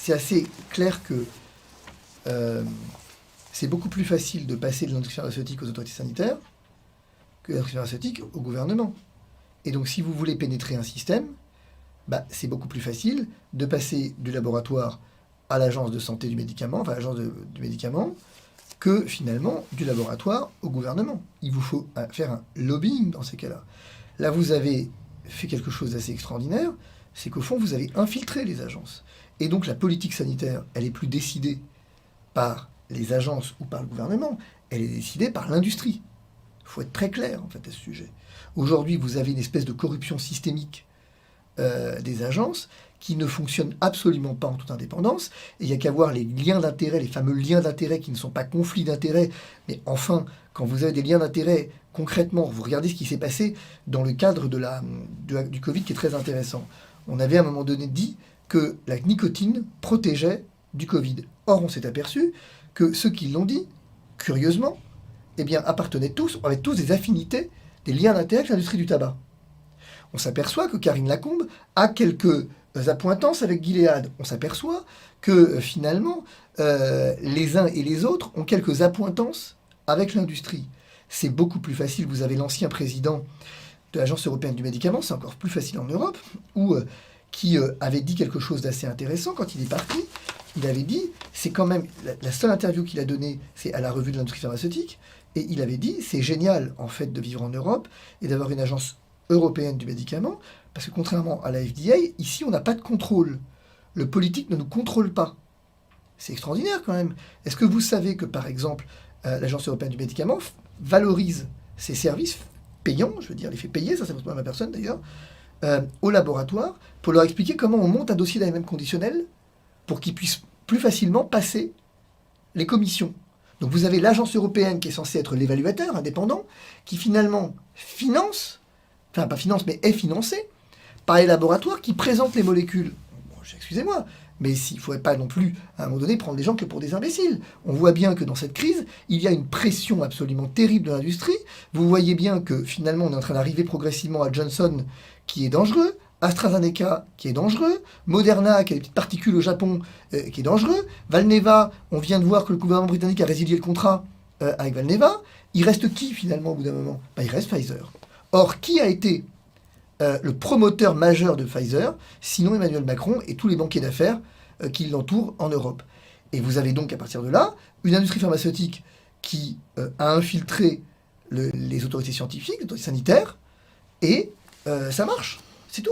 c'est assez clair que c'est beaucoup plus facile de passer de l'industrie pharmaceutique aux autorités sanitaires que l'industrie pharmaceutique au gouvernement. Et donc, si vous voulez pénétrer un système, c'est beaucoup plus facile de passer du laboratoire à l'agence de santé du médicament, enfin à l'agence du médicament, que finalement du laboratoire au gouvernement. Il vous faut faire un lobbying dans ces cas-là. Là, vous avez fait quelque chose d'assez extraordinaire, c'est qu'au fond, vous avez infiltré les agences. Et donc, la politique sanitaire, elle est plus décidée par les agences ou par le gouvernement, elle est décidée par l'industrie. Il faut être très clair, en fait, à ce sujet. Aujourd'hui, vous avez une espèce de corruption systémique des agences qui ne fonctionnent absolument pas en toute indépendance. Et il n'y a qu'à voir les liens d'intérêt, les fameux liens d'intérêt qui ne sont pas conflits d'intérêt, mais enfin, quand vous avez des liens d'intérêt, concrètement, vous regardez ce qui s'est passé dans le cadre du Covid qui est très intéressant. On avait à un moment donné dit que la nicotine protégeait du Covid. Or, on s'est aperçu que ceux qui l'ont dit, curieusement, appartenaient tous, avaient tous des affinités, des liens d'intérêt avec l'industrie du tabac. On s'aperçoit que Karine Lacombe a quelques appointances avec Gilead. On s'aperçoit que finalement, les uns et les autres ont quelques appointances avec l'industrie. C'est beaucoup plus facile. Vous avez l'ancien président de l'Agence européenne du médicament, c'est encore plus facile en Europe, qui avait dit quelque chose d'assez intéressant quand il est parti. Il avait dit, c'est quand même la seule interview qu'il a donnée, c'est à la revue de l'industrie pharmaceutique, et il avait dit, c'est génial en fait de vivre en Europe et d'avoir une agence européenne du médicament, parce que contrairement à la FDA, ici on n'a pas de contrôle. Le politique ne nous contrôle pas. C'est extraordinaire quand même. Est-ce que vous savez que par exemple, l'Agence européenne du médicament valorise ses services payants, je veux dire, les fait payer, ça ne vaut pas à ma personne d'ailleurs, au laboratoire, pour leur expliquer comment on monte un dossier d'AMM conditionnel pour qu'ils puissent plus facilement passer les commissions. Donc vous avez l'agence européenne qui est censée être l'évaluateur indépendant, qui finalement finance, enfin pas finance, mais est financée par les laboratoires qui présentent les molécules. Bon, excusez-moi, mais il ne faudrait pas non plus, à un moment donné, prendre les gens que pour des imbéciles. On voit bien que dans cette crise, il y a une pression absolument terrible de l'industrie. Vous voyez bien que finalement, on est en train d'arriver progressivement à Johnson, qui est dangereux, AstraZeneca, qui est dangereux, Moderna, qui a des petites particules au Japon, qui est dangereux, Valneva, on vient de voir que le gouvernement britannique a résilié le contrat avec Valneva. Il reste qui, finalement, au bout d'un moment ? Il reste Pfizer. Or, qui a été le promoteur majeur de Pfizer, sinon Emmanuel Macron et tous les banquiers d'affaires qui l'entourent en Europe. Et vous avez donc, à partir de là, une industrie pharmaceutique qui a infiltré les autorités scientifiques, les autorités sanitaires, et ça marche. C'est tout.